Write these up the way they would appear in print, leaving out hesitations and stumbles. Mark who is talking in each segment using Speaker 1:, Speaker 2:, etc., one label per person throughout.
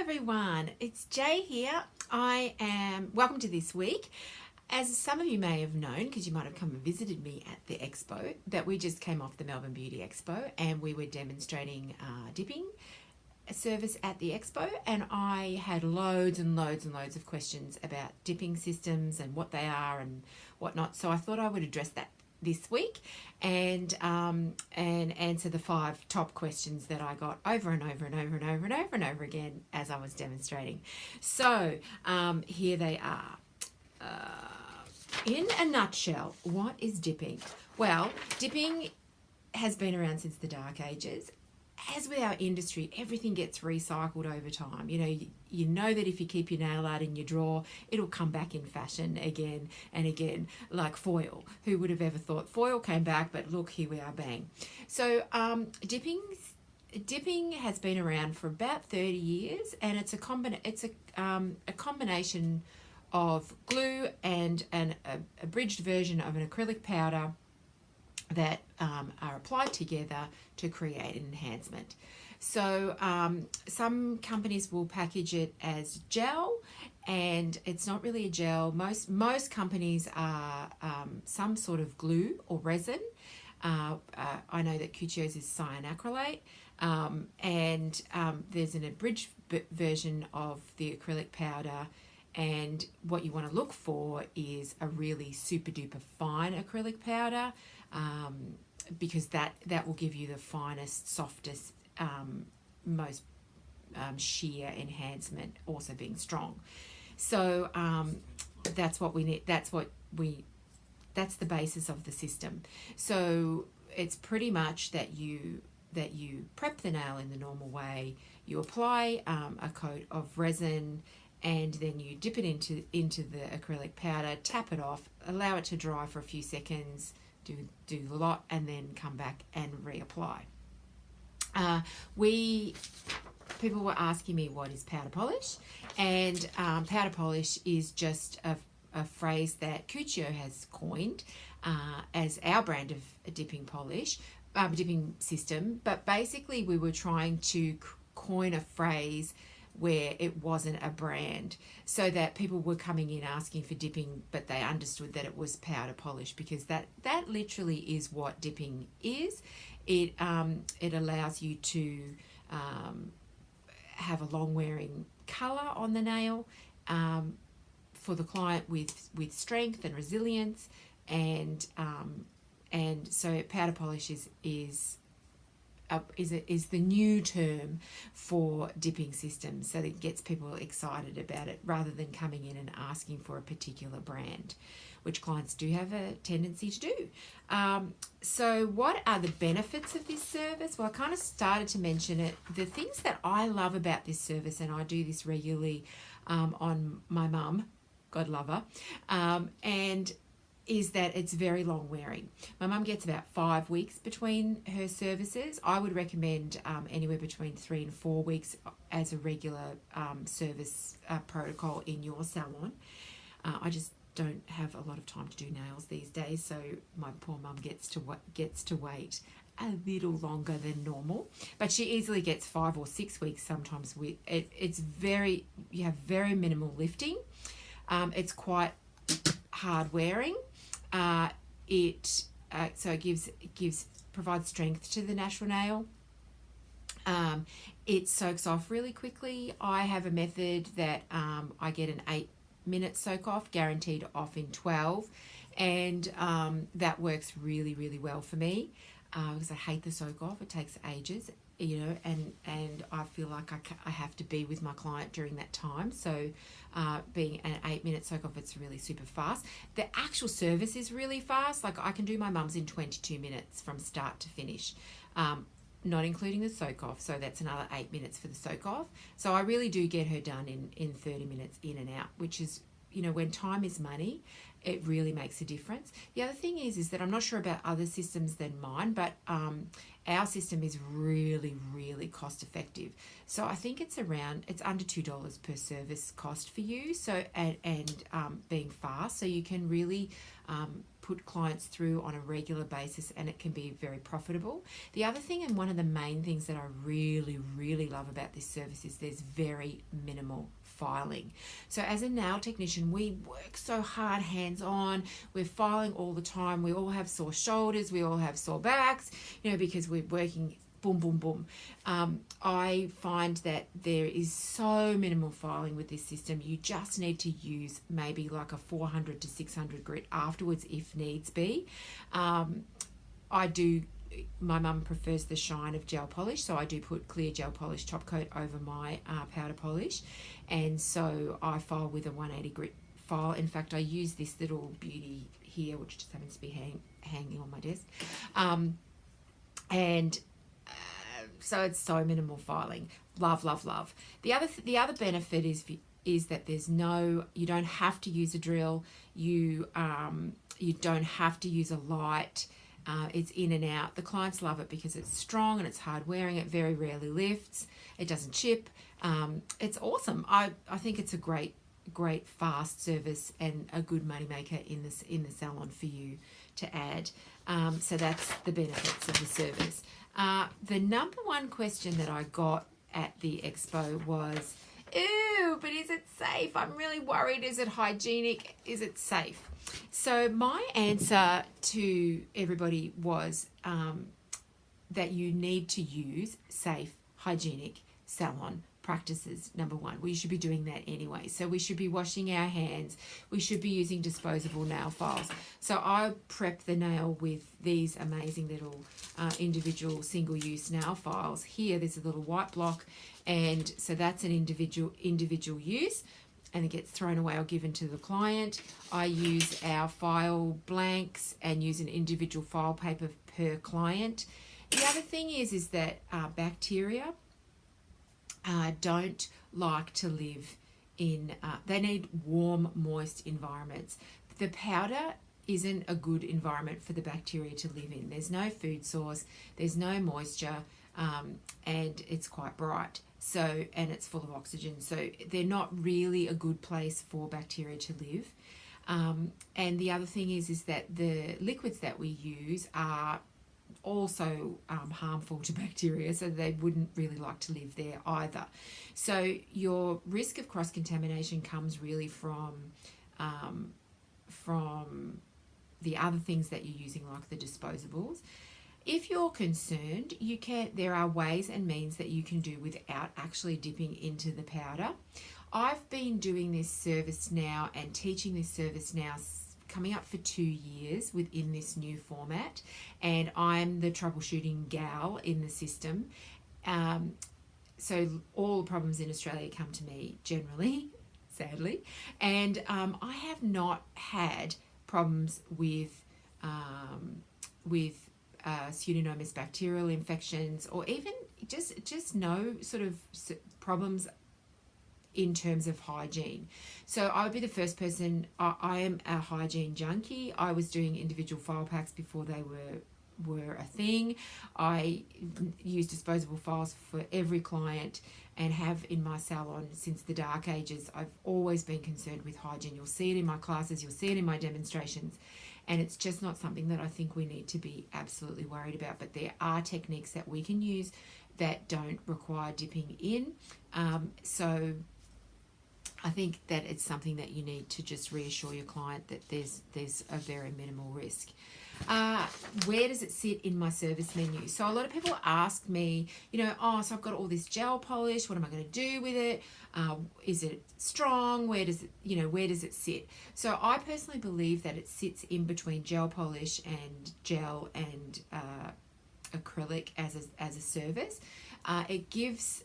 Speaker 1: everyone, it's Jay here. Welcome to this week. As some of you may have known, because you might have come and visited me at the expo, that we just came off the Melbourne Beauty Expo and we were demonstrating dipping service at the expo, and I had loads and loads and loads of questions about dipping systems and what they are and whatnot. So I thought I would address that this week and answer the 5 top questions that I got over and over and over and over and over and over again as I was demonstrating. So here they are. In a nutshell, what is dipping? Well, dipping has been around since the Dark Ages. As with our industry, everything gets recycled over time. You know that if you keep your nail art in your drawer, it'll come back in fashion again and again, like foil. Who would have ever thought foil came back? But look, here we are, bang. So dipping has been around for about 30 years, and it's a combination of glue and a bridged version of an acrylic powder that are applied together to create an enhancement. So some companies will package it as gel, and it's not really a gel. Most companies are some sort of glue or resin. I know that Cuccio's is cyanacrylate, and there's an abridged version of the acrylic powder. And what you want to look for is a really super duper fine acrylic powder, because that will give you the finest, softest, most sheer enhancement, also being strong. So that's what we need. That's the basis of the system. So it's pretty much that you prep the nail in the normal way. You apply a coat of resin, and then you dip it into the acrylic powder, tap it off, allow it to dry for a few seconds, do the lot, and then come back and reapply. People were asking me what is powder polish, and powder polish is just a phrase that Cuccio has coined as our brand of dipping system. But basically, we were trying to coin a phrase where it wasn't a brand, so that people were coming in asking for dipping, but they understood that it was powder polish, because that literally is what dipping is. It allows you to have a long wearing color on the nail for the client with strength and resilience, and so powder polish is the new term for dipping systems, so that it gets people excited about it rather than coming in and asking for a particular brand, which clients do have a tendency to do. So what are the benefits of this service? Well, I kind of started to mention it. The things that I love about this service, and I do this regularly on my mum, God love her, and is that it's very long wearing. My mum gets about 5 weeks between her services. I would recommend anywhere between 3 and 4 weeks as a regular service protocol in your salon. I just don't have a lot of time to do nails these days, so my poor mum gets to wait a little longer than normal, but she easily gets 5 or 6 weeks sometimes. With it, you have very minimal lifting. It's quite hard wearing. So it provides strength to the natural nail. It soaks off really quickly. I have a method that I get an 8-minute soak off, guaranteed off in 12, and that works really, really well for me, because I hate the soak off. It takes ages, and I feel like I have to be with my client during that time. So being an 8-minute soak off, it's really super fast. The actual service is really fast. Like, I can do my mum's in 22 minutes from start to finish, not including the soak off. So that's another 8 minutes for the soak off. So I really do get her done in 30 minutes in and out, which is, when time is money, it really makes a difference. The other thing is that I'm not sure about other systems than mine, but our system is really, really cost effective. So I think it's under $2 per service cost for you. So and being fast, so you can really put clients through on a regular basis, and it can be very profitable. The other thing, and one of the main things that I really, really love about this service, is there's very minimal filing. So as a nail technician, we work so hard, hands-on. We're filing all the time. We all have sore shoulders. We all have sore backs, because we're working boom, boom, boom. I find that there is so minimal filing with this system. You just need to use maybe like a 400 to 600 grit afterwards if needs be. My mum prefers the shine of gel polish, so I do put clear gel polish top coat over my powder polish, and so I file with a 180 grit file. In fact, I use this little beauty here, which just happens to be hanging on my desk, so it's so minimal filing. Love, love, love. The other benefit is that you don't have to use a drill. You don't have to use a light. It's in and out. The clients love it because it's strong and it's hard wearing. It very rarely lifts. It doesn't chip. It's awesome. I think it's a great fast service and a good money maker in the salon for you to add. So that's the benefits of the service. The number one question that I got at the expo was, ew, but is it safe? I'm really worried. Is it hygienic? Is it safe? So my answer to everybody was that you need to use safe, hygienic salon practices, number one. We should be doing that anyway. So we should be washing our hands. We should be using disposable nail files. So I prep the nail with these amazing little individual single-use nail files. Here, there's a little white block, and so that's an individual use, and it gets thrown away or given to the client. I use our file blanks and use an individual file paper per client. The other thing is that bacteria don't like to live in, they need warm, moist environments. The powder isn't a good environment for the bacteria to live in. There's no food source, there's no moisture, and it's quite bright. So, and it's full of oxygen. So they're not really a good place for bacteria to live. And the other thing is that the liquids that we use are also harmful to bacteria, so they wouldn't really like to live there either. So your risk of cross-contamination comes really from the other things that you're using, like the disposables. If you're concerned, there are ways and means that you can do without actually dipping into the powder. I've been doing this service now and teaching this service now coming up for 2 years within this new format, and I'm the troubleshooting gal in the system. So all the problems in Australia come to me generally, sadly, and I have not had problems with Pseudomonas bacterial infections, or even just no sort of problems in terms of hygiene. So I would be the first person. I am a hygiene junkie. I was doing individual file packs before they were a thing. I use disposable files for every client and have in my salon since the dark ages. I've always been concerned with hygiene. You'll see it in my classes, you'll see it in my demonstrations, and it's just not something that I think we need to be absolutely worried about. But there are techniques that we can use that don't require dipping in. So I think that it's something that you need to just reassure your client that there's a very minimal risk. Where does it sit in my service menu? So a lot of people ask me, so I've got all this gel polish, what am I going to do with it? Is it strong? Where does it sit? So I personally believe that it sits in between gel polish and gel and acrylic as a service. It gives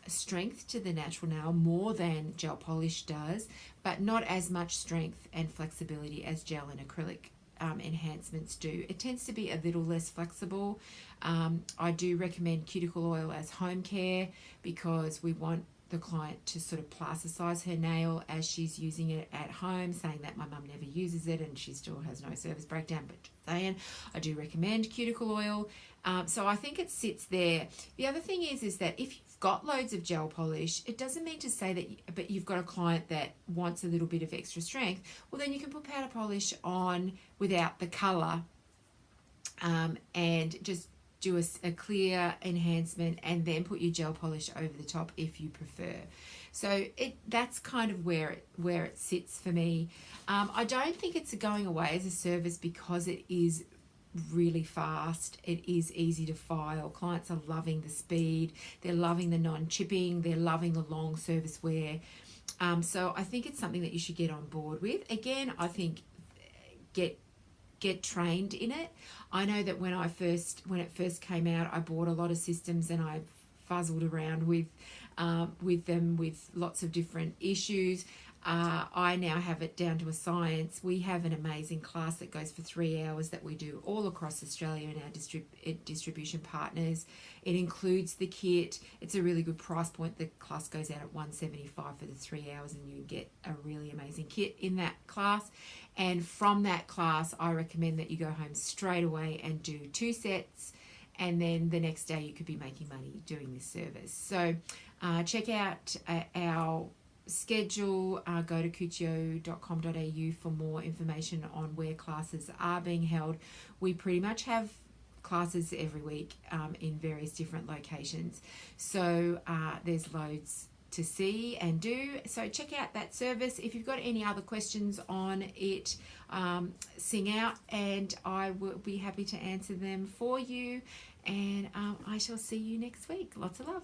Speaker 1: strength to the natural nail more than gel polish does, but not as much strength and flexibility as gel and acrylic enhancements do. It tends to be a little less flexible. I do recommend cuticle oil as home care because we want the client to sort of plasticize her nail as she's using it at home, saying that my mum never uses it and she still has no surface breakdown, but just saying, I do recommend cuticle oil. So I think it sits there. The other thing is that if you've got loads of gel polish, it doesn't mean to say that, but you've got a client that wants a little bit of extra strength, well then you can put powder polish on without the colour, and just do a clear enhancement and then put your gel polish over the top if you prefer. So that's kind of where it sits for me. I don't think it's going away as a service because it is really fast. It is easy to file. Clients are loving the speed. They're loving the non-chipping. They're loving the long service wear. So I think it's something that you should get on board with. Again, I think get trained in it. I know that when it first came out, I bought a lot of systems and I fuzzled around with them with lots of different issues. I now have it down to a science. We have an amazing class that goes for 3 hours that we do all across Australia and our distribution partners. It includes the kit. It's a really good price point. The class goes out at $175 for the 3 hours, and you get a really amazing kit in that class. And from that class, I recommend that you go home straight away and do 2 sets, and then the next day you could be making money doing this service. So check out our schedule. Go to cutio.com.au for more information on where classes are being held. We pretty much have classes every week in various different locations. So there's loads to see and do. So check out that service. If you've got any other questions on it, sing out and I will be happy to answer them for you. And I shall see you next week. Lots of love.